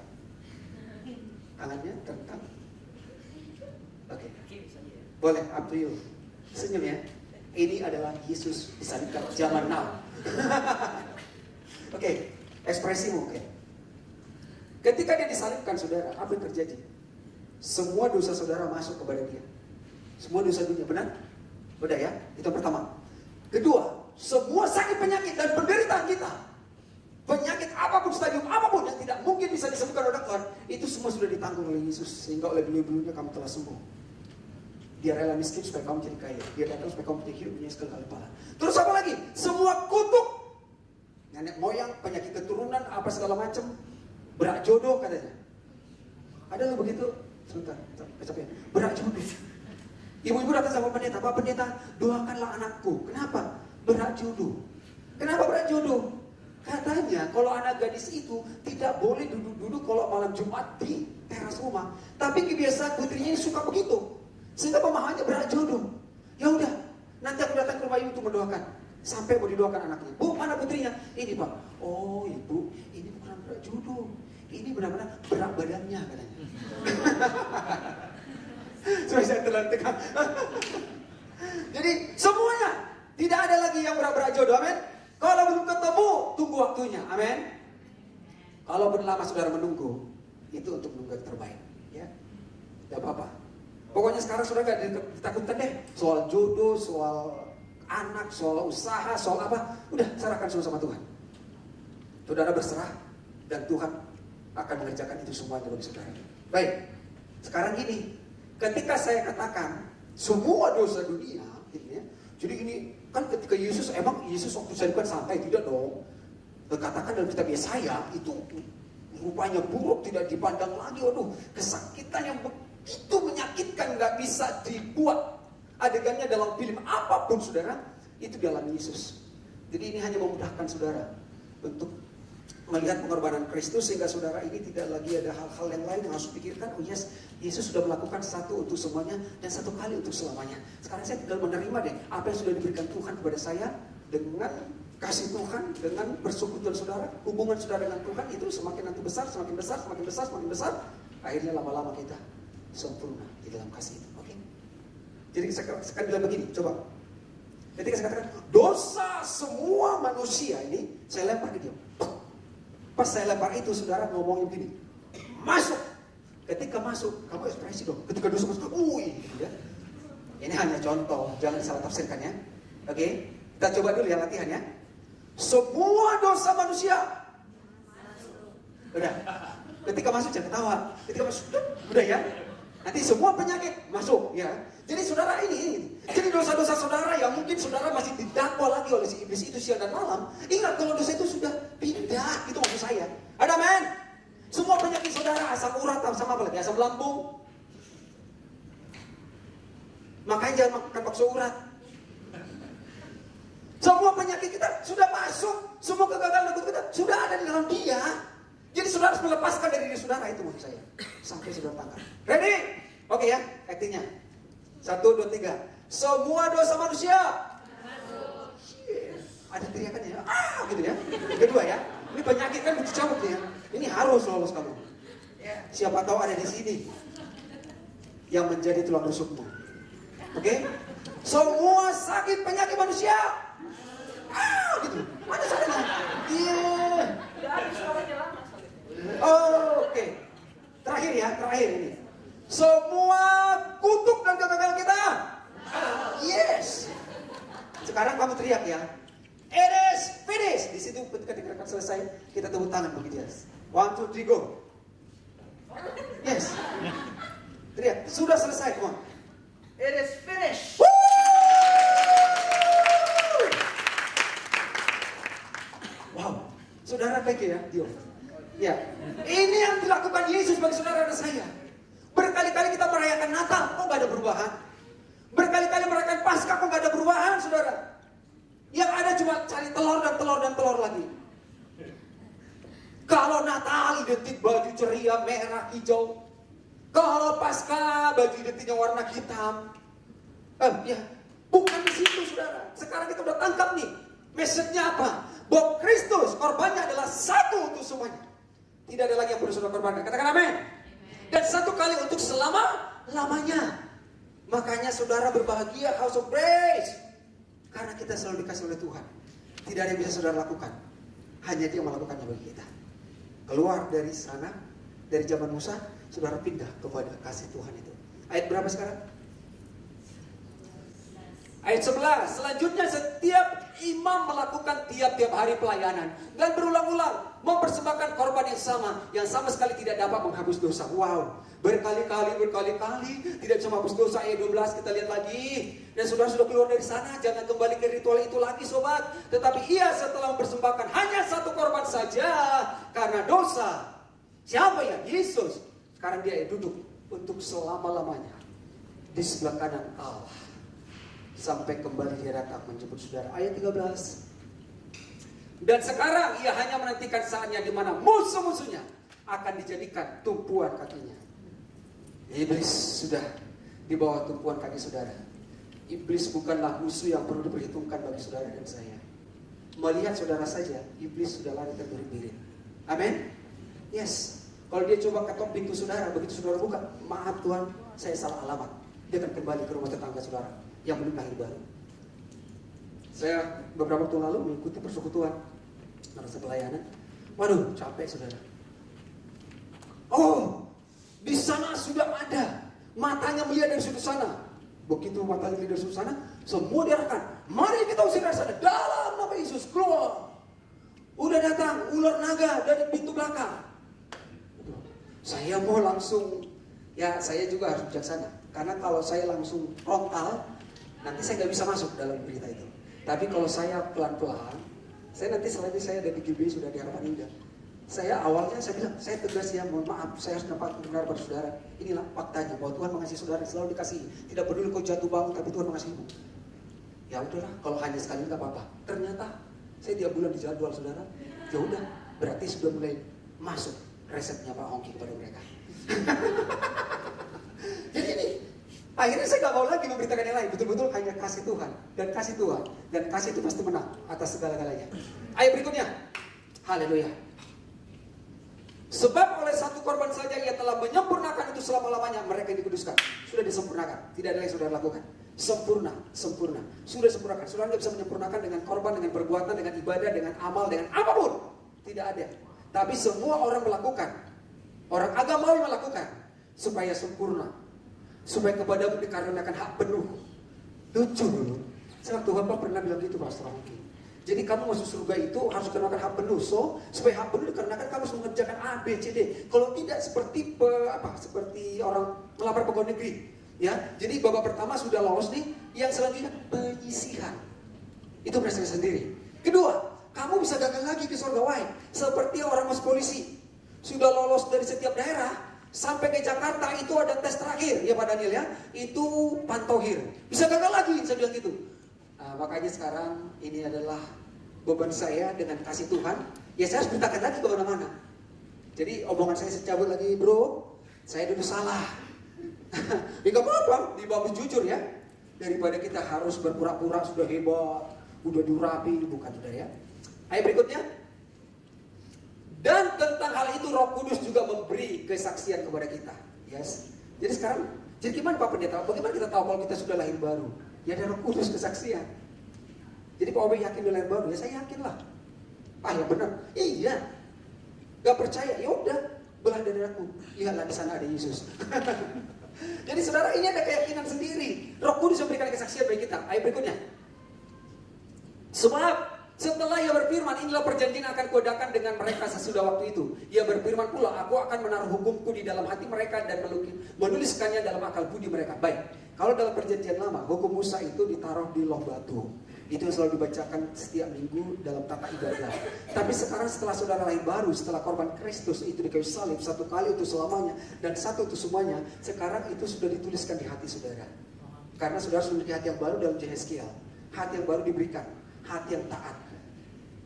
tangannya tentang. Oke, boleh, up to you. Senyum ya. Ini adalah Yesus disalibkan zaman now. Oke, ekspresimu. Oke. Ketika dia disalibkan, saudara, apa yang terjadi? Semua dosa saudara masuk kepada dia. Semua dosa dunia, benar? Udah ya, itu pertama. Kedua, semua sakit penyakit dan penderitaan kita, penyakit apapun, stadium apapun yang tidak mungkin bisa disembuhkan oleh dokter, itu semua sudah ditanggung oleh Yesus. Sehingga oleh beliau-beliaunya kamu telah sembuh. Dia rela miskin supaya kamu jadi kaya. Dia datang supaya kamu punya hidup punya segala kepala. Terus apa lagi? Semua kutuk, nenek moyang, penyakit keturunan, apa segala macam, berak jodoh katanya. Ada loh begitu? Sebentar, kecapean. Berak jodoh. Ibu-ibu datang sama pendeta, Pak Pendeta, doakanlah anakku. Kenapa? Berak jodoh. Kenapa berak jodoh? Katanya kalau anak gadis itu tidak boleh duduk-duduk kalau malam Jumat di teras rumah. Tapi kebiasaan putrinya suka begitu. Sehingga pemahamannya berak jodoh. Ya udah, nanti aku datang ke rumah ibu untuk mendoakan. Sampai mau didoakan anaknya. Bu, mana putrinya? Ini Pak. Oh ibu, ini bukan berak jodoh. Ini benar-benar berat badannya katanya. Supaya saya terlantikan. Jadi semuanya tidak ada lagi yang berat-berat jodoh, amin. Kalau belum ketemu, tunggu waktunya, amin. Kalau lama saudara menunggu, itu untuk menunggu yang terbaik, ya. Tidak apa-apa. Pokoknya sekarang saudara gak ditakutkan deh soal jodoh, soal anak, soal usaha, soal apa. Udah serahkan semua sama Tuhan. Saudara berserah dan Tuhan akan mengerjakan itu semuanya bagi saudara. Baik, sekarang gini, ketika saya katakan semua dosa dunia, gitu ya. Jadi ini kan ketika Yesus, emang Yesus waktu disalibkan santai? Tidak dong. Katakan dalam kitab Yesaya itu rupanya buruk, tidak dipandang lagi. Waduh, kesakitan yang begitu menyakitkan, nggak bisa dibuat adegannya dalam film apapun, saudara. Itu dalam Yesus. Jadi ini hanya memudahkan saudara untuk melihat pengorbanan Kristus, sehingga saudara ini tidak lagi ada hal-hal yang lain yang harus pikirkan. Oh yes, Yesus sudah melakukan satu untuk semuanya dan satu kali untuk selamanya. Sekarang saya tinggal menerima deh apa yang sudah diberikan Tuhan kepada saya. Dengan kasih Tuhan, dengan persekutuan saudara, hubungan saudara dengan Tuhan itu semakin nanti besar, semakin besar, semakin besar, semakin besar. Akhirnya lama-lama kita sempurna di dalam kasih itu. Oke? Jadi saya bilang begini, coba. Ketika saya katakan dosa semua manusia ini, saya lempar ke dia. Pas saya lempar itu, saudara ngomongin begini, masuk. Ketika masuk, kamu ekspresi dong. Ketika dosa masuk, ya. Ini hanya contoh, jangan salah tafsirkan ya. Oke, kita coba dulu ya latihan ya. Semua dosa manusia. Udah. Ketika masuk jangan ketawa. Ketika masuk, udah ya. Nanti semua penyakit masuk ya. Jadi saudara ini. Jadi dosa-dosa saudara yang mungkin saudara masih didakwa lagi oleh si iblis itu siang dan malam. Ingat kalau dosa itu sudah pindah, itu maksud saya. Ada men? Semua penyakit saudara, asam urat, asam apa lagi? Asam lambung. Makanya jangan makan bakso urat. Semua penyakit kita sudah masuk, semua kegagalan kita sudah ada di dalam dia. Jadi saudara harus melepaskan dari diri saudara, itu maksud saya. Sampai saudara tangkap. Ready? Oke ya, actingnya. 1, 2, 3. Semua dosa manusia. Ada teriakannya, gitu ya. Kedua ya, ini penyakit kan butuh cabut ya. Ini harus lolos kamu. Siapa tahu ada di sini yang menjadi tulang rusukmu. Oke? Semua sakit penyakit manusia. Gitu. Mana sakitnya? Iya. Oke. Terakhir ya, terakhir ini. Semua kutuk dan kegagalan kita. Yes. sekarang kamu teriak ya. It is finished. Di situ ketika akan selesai, kita tepuk tangan bagi dia. 1, 2, 3, go. Yes. Teriak, sudah selesai, come on. It is finished. Wow, saudara thank you ya, Dio. Ya, ini yang dilakukan Yesus bagi saudara dan saya. Berkali-kali kita merayakan Natal, kok gak ada perubahan? Berkali-kali merayakan Paskah, kok gak ada perubahan, saudara? Yang ada cuma cari telur dan telur dan telur lagi. Kalau Natal identik baju ceria, merah, hijau. Kalau Paskah baju identiknya warna hitam. Ya, bukan di situ, saudara. Sekarang kita udah tangkap nih. Message-nya apa? Bahwa Kristus korbannya adalah satu untuk semuanya. Tidak ada lagi yang perlu saudara korbankan. Katakan amin. Dan satu kali untuk selama-lamanya. Makanya saudara berbahagia, House of Grace. Karena kita selalu dikasih oleh Tuhan. Tidak ada yang bisa saudara lakukan. Hanya Dia melakukannya bagi kita. Keluar dari sana, dari zaman Musa, saudara pindah kepada kasih Tuhan itu. Ayat berapa sekarang? Ayat 11. Selanjutnya setiap imam melakukan tiap-tiap hari pelayanan dan berulang-ulang mempersembahkan korban yang sama sekali tidak dapat menghapus dosa. Wow, berkali-kali tidak bisa menghapus dosa. Ayat 12 kita lihat lagi. Dan saudara sudah keluar dari sana, jangan kembali ke ritual itu lagi, sobat. Tetapi ia setelah mempersembahkan hanya satu korban saja karena dosa. Siapa ya? Yesus. Sekarang dia duduk untuk selama-lamanya di sebelah kanan Allah. Sampai kembali dia datang menjemput saudara. Ayat 13. Dan sekarang ia hanya menantikan saatnya di mana musuh-musuhnya akan dijadikan tumpuan kakinya. Iblis sudah di bawah tumpuan kaki saudara. Iblis bukanlah musuh yang perlu diperhitungkan bagi saudara dan saya. Melihat saudara saja, iblis sudah lari terbirit-birit. Amin. Yes. Kalau dia coba ketok pintu saudara, begitu saudara buka, maaf Tuhan, saya salah alamat. Dia akan kembali ke rumah tetangga saudara yang belum lahir baru. Saya beberapa waktu lalu mengikuti persekutuan merasa pelayanan. Waduh, capek saudara. Oh, di sana sudah ada. Matanya melihat dari sudut sana. Begitu matanya melihat dari sudut sana, semua diarahkan. Mari kita usir dari sana. Dalam nama Yesus, keluar. Udah datang ular naga dari pintu belakang. Saya mau langsung, ya saya juga harus bijaksana. Karena kalau saya langsung frontal, nanti saya nggak bisa masuk dalam berita itu. Tapi kalau saya pelan-pelan, saya nanti selain saya ada di GB sudah di Harapan Indah. Saya awalnya saya bilang, saya tegas ya, mohon maaf, saya harus dapat benar pada saudara. Inilah faktanya bahwa Tuhan mengasihi saudara, selalu dikasih. Tidak peduli kau jatuh bangun, tapi Tuhan mengasihimu. Ya udahlah, kalau hanya sekali nggak apa-apa. Ternyata saya tiap bulan dijadwal saudara. Ya udah, berarti sudah mulai masuk resepnya Pak Hongki kepada mereka. Jadi ini, akhirnya saya gak mau lagi memberitakan yang lain. Betul-betul hanya kasih Tuhan. Dan kasih Tuhan. Dan kasih itu pasti menang atas segala-galanya. Ayat berikutnya. Haleluya. Sebab oleh satu korban saja ia telah menyempurnakan itu selama-lamanya. Mereka yang dikuduskan. Sudah disempurnakan. Tidak ada yang sudah lakukan. Sempurna. Sudah sempurnakan. Saudara tidak bisa menyempurnakan dengan korban, dengan perbuatan, dengan ibadah, dengan amal, dengan apapun. Tidak ada. Tapi semua orang melakukan. Orang agamawi melakukan. Supaya sempurna. Supaya kepadamu dikarenakan hak penuh. Lucu dulu. Sebab Tuhan pernah bilang gitu Pastor Angki. Jadi kamu masuk surga itu harus dikarenakan hak penuh. So, supaya hak penuh dikarenakan kamu harus mengerjakan A, B, C, D. Kalau tidak seperti seperti orang melamar pegawai negeri. Ya, jadi babak pertama sudah lolos nih. Yang selanjutnya penyisihan. Itu prestasi sendiri. Kedua, kamu bisa gagal lagi ke surga wae. Seperti orang masuk polisi. Sudah lolos dari setiap daerah. Sampai ke Jakarta itu ada tes terakhir. Ya Pak Daniel ya. Itu pantohir. Bisa gagal lagi, saya bilang gitu. Makanya sekarang ini adalah beban saya dengan kasih Tuhan. Ya saya harus beritakan lagi ke mana-mana. Jadi omongan saya cabut lagi, bro. Saya dulu salah. Ya gak apa-apa, dibagus jujur ya. Daripada kita harus berpura-pura sudah hebat, udah dirapi, bukan sudah ya. Ayat berikutnya. Dan tentang hal itu Roh Kudus juga memberi kesaksian kepada kita. Yes. Jadi sekarang, jadi gimana Pak Pendeta? Bagaimana kita tahu kalau kita sudah lahir baru? Ya ada Roh Kudus kesaksian. Jadi Pak Obe yakin udah lahir baru? Ya saya yakin lah. Ya benar. Iya. Gak percaya? Ya udah, belah dadaku. Iyalah di sana ada Yesus. Jadi saudara, ini ada keyakinan sendiri. Roh Kudus memberikan kesaksian bagi kita. Ayat berikutnya. Sebab setelah ia berfirman, inilah perjanjian akan kuadakan dengan mereka sesudah waktu itu. Ia berfirman pula, aku akan menaruh hukumku di dalam hati mereka dan menuliskannya dalam akal budi mereka. Baik, kalau dalam perjanjian lama, hukum Musa itu ditaruh di loh batu. Itu yang selalu dibacakan setiap minggu dalam tata ibadah. Tapi sekarang setelah saudara lahir baru, setelah korban Kristus itu di kayu salib, satu kali untuk selamanya, dan satu untuk semuanya, sekarang itu sudah dituliskan di hati saudara. Karena saudara sudah memiliki hati yang baru dalam Yeskiel. Hati yang baru diberikan, hati yang taat.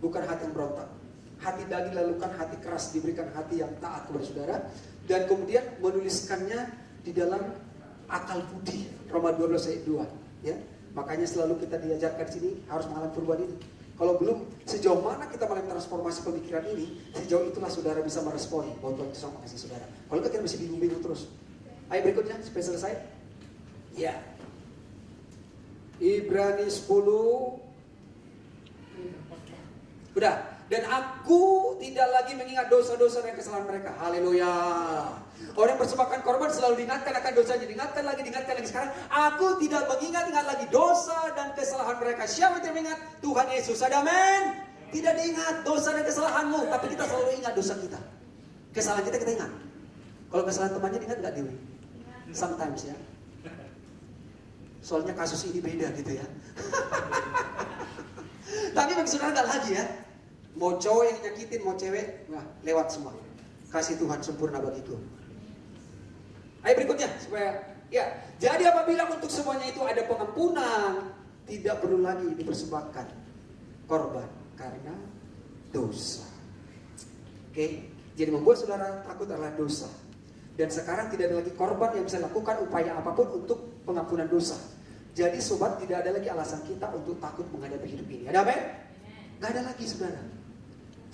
Bukan hati yang berontak. Hati daging lalukan, hati keras diberikan hati yang taat kepada saudara. Dan kemudian menuliskannya di dalam akal budi. Roma 12 ayat 2. Ya. Makanya selalu kita diajarkan di sini harus mengalami perubahan ini. Kalau belum, sejauh mana kita mengalami transformasi pemikiran ini, sejauh itulah saudara bisa merespon bahwa Tuhan itu sama kasih saudara. Kalau kita masih bingung-bingung terus. Ayo berikutnya, supaya selesai. Ya. Ibrani 10. Udah. Dan aku tidak lagi mengingat dosa-dosa dan kesalahan mereka. Haleluya. Orang yang persembahkan korban selalu diingatkan akan dosanya. Diingatkan lagi. Sekarang aku tidak mengingat lagi dosa dan kesalahan mereka. Siapa yang mengingat? Tuhan Yesus. Ada amin? Tidak diingat dosa dan kesalahanmu. Tapi kita selalu ingat dosa kita. Kesalahan kita ingat. Kalau kesalahan temannya diingat gak Dewi? Sometimes ya. Soalnya kasus ini beda gitu ya. Tapi bagi saudara gak lagi ya. Mau cowok yang nyakitin, mau cewek, wah, lewat semua. Kasih Tuhan sempurna bagiku. Ayo berikutnya supaya ya. Jadi apabila untuk semuanya itu ada pengampunan, tidak perlu lagi dipersembahkan korban karena dosa. Oke, jadi membuat saudara takut adalah dosa. Dan sekarang tidak ada lagi korban yang bisa lakukan upaya apapun untuk pengampunan dosa. Jadi sobat, tidak ada lagi alasan kita untuk takut menghadapi hidup ini. Ada apa? Gak ada lagi saudara.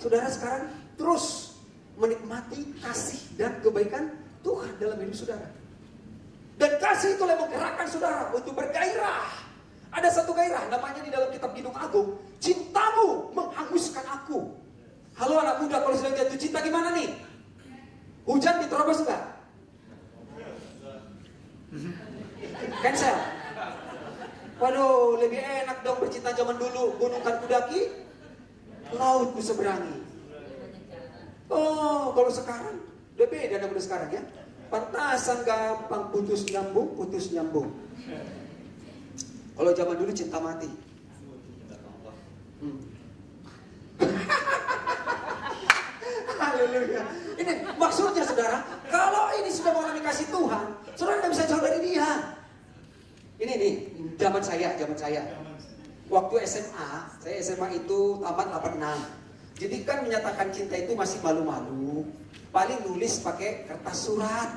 Saudara sekarang terus menikmati kasih dan kebaikan Tuhan dalam hidup saudara. Dan kasih itulah yang menggerakkan saudara untuk bergairah. Ada satu gairah namanya di dalam kitab Kidung Agung, cintamu menghanguskan aku. Halo anak muda, kalau sedang jatuh cinta gimana nih? Hujan diterobos enggak? Cancel. Waduh, lebih enak dong bercinta zaman dulu. Gunung kan kudaki, laut ku seberangi. Oh, kalau sekarang udah beda dengan sekarang ya. Pantasan gampang putus nyambung. Kalau zaman dulu cinta mati. Haleluya. Ini maksudnya saudara, kalau ini sudah mengalami kasih Tuhan, saudara tidak bisa jauh dari dia. Ini nih, zaman saya. Waktu SMA, saya SMA itu tamat 86. Jadi kan menyatakan cinta itu masih malu-malu. Paling nulis pakai kertas surat.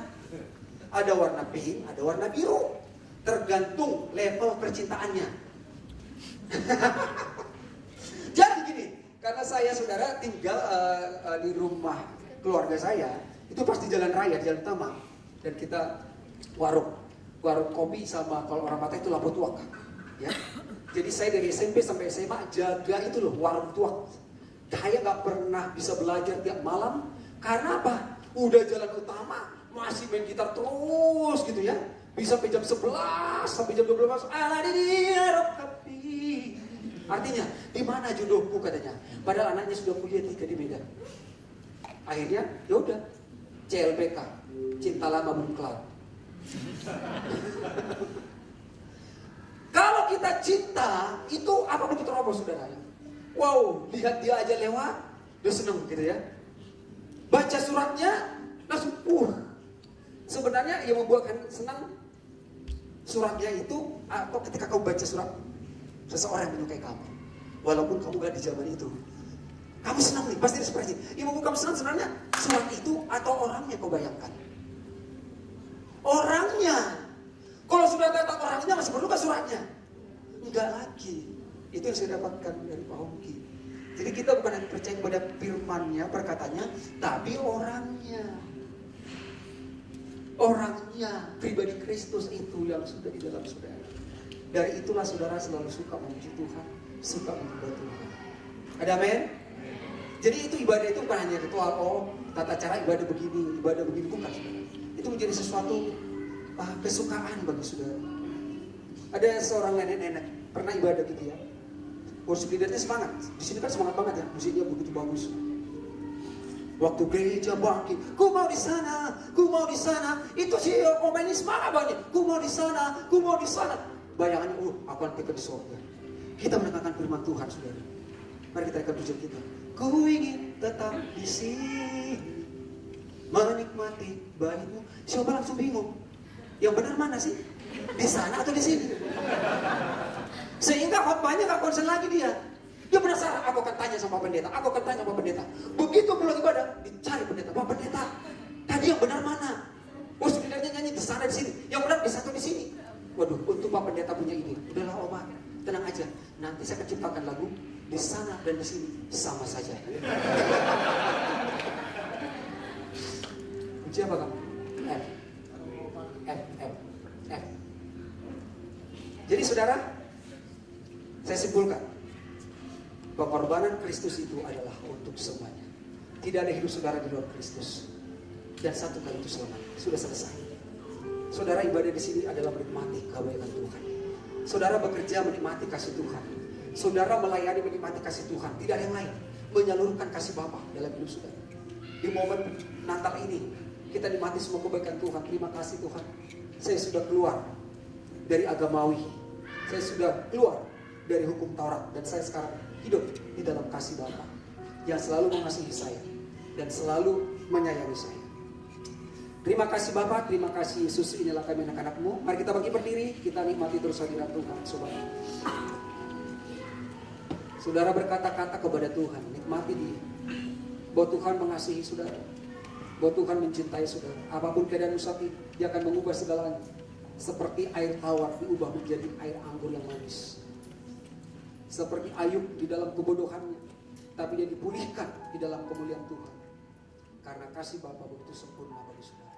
Ada warna pink, ada warna biru. Tergantung level percintaannya. Jadi gini, karena saya saudara tinggal di rumah keluarga saya, itu pasti jalan raya, jalan utama. Dan kita warung kopi sama kalau orang mata itu lampu tuak. Ya. Jadi saya dari SMP sampai SMA jaga itu loh, warung tuak. Saya nggak pernah bisa belajar tiap malam. Karena apa? Udah jalan utama, masih main gitar terus gitu ya. Bisa sampai jam 11, sampai jam 12. Artinya, di mana jodohku katanya. Padahal anaknya sudah kuliah 3 di Medan. Akhirnya, yaudah, CLBK, cinta lama belum kelar. Kalau kita cinta, itu apa begitu terobos saudara? Wow, lihat dia aja lewat, udah seneng gitu ya. Baca suratnya, langsung sebenarnya yang membuatkan senang suratnya itu, atau ketika kau baca surat seseorang yang menyukai kamu, walaupun kamu gak di zaman itu, kamu senang nih, pasti seperti yang membuat kamu senang sebenarnya surat itu atau orangnya kau bayangkan. Orangnya. Kalau sudah datang orangnya masih perlu ke suratnya? Enggak lagi. Itu yang saya dapatkan dari Pak Hongki. Jadi kita bukan hanya percaya kepada firmannya, perkataannya, tapi orangnya. Orangnya, pribadi Kristus itu yang sudah di dalam saudara. Dari itulah saudara selalu suka memuji Tuhan, suka menyembah Tuhan. Ada amin? Jadi itu ibadah itu bukan hanya ritual, tata cara ibadah begini, bukan saudara. Itu menjadi sesuatu kesukaan bagi saudara. Ada seorang nenek-nenek pernah ibadah gitu ya. Worship leadernya semangat. Di sini kan semangat banget ya, musiknya begitu bagus. Waktu gereja bangkit, ku mau di sana, ku mau di sana. Itu sih pemain ini semangat banget. Ku mau di sana, ku mau di sana. Bayangannya, aku nanti ke di surga. Kita mendengarkan firman Tuhan, saudara. Mari kita ikat tujuan kita. Ku ingin tetap di sini, menikmati baitmu. Siapa langsung bingung? Yang benar mana sih? Di sana atau di sini? Sehingga khotbahnya gak konsen lagi dia. Dia penasaran, aku akan tanya sama pendeta, aku akan tanya sama pendeta. Begitu pulang ibadah, dicari pendeta. Pak pendeta, tadi yang benar mana? Oh sebenarnya nyanyi di sana di sini, yang benar di satu di sini. Waduh, untuk Pak pendeta punya ide. Udahlah Oma, tenang aja. Nanti saya akan ciptakan lagu di sana dan di sini sama saja. Uji apa kamu? F. Jadi saudara, saya simpulkan. Pengorbanan Kristus itu adalah untuk semuanya. Tidak ada hidup saudara di luar Kristus. Dan satu kali itu selamanya. Sudah selesai. Saudara ibadah di sini adalah menikmati kebaikan Tuhan. Saudara bekerja menikmati kasih Tuhan. Saudara melayani menikmati kasih Tuhan. Tidak ada yang lain. Menyalurkan kasih Bapa dalam hidup saudara. Di momen Natal ini kita nikmati semua kebaikan Tuhan. Terima kasih Tuhan. Saya sudah keluar dari agamawi. Saya sudah keluar dari hukum Taurat. Dan saya sekarang hidup di dalam kasih Bapa yang selalu mengasihi saya dan selalu menyayangi saya. Terima kasih Bapa, terima kasih Yesus. Inilah kami anak-anak-Mu. Mari kita bangkit berdiri, kita nikmati terus hadirat Tuhan. Saudara berkata-kata kepada Tuhan, nikmati Dia. Bahwa Tuhan mengasihi saudara, bahwa Tuhan mencintai saudara. Apapun keadaan saat ini, Dia akan mengubah segalanya. Seperti air tawar diubah menjadi air anggur yang manis. Seperti Ayub di dalam kebodohannya, tapi dia dipulihkan di dalam kemuliaan Tuhan. Karena kasih Bapa begitu sempurna bagi saudara.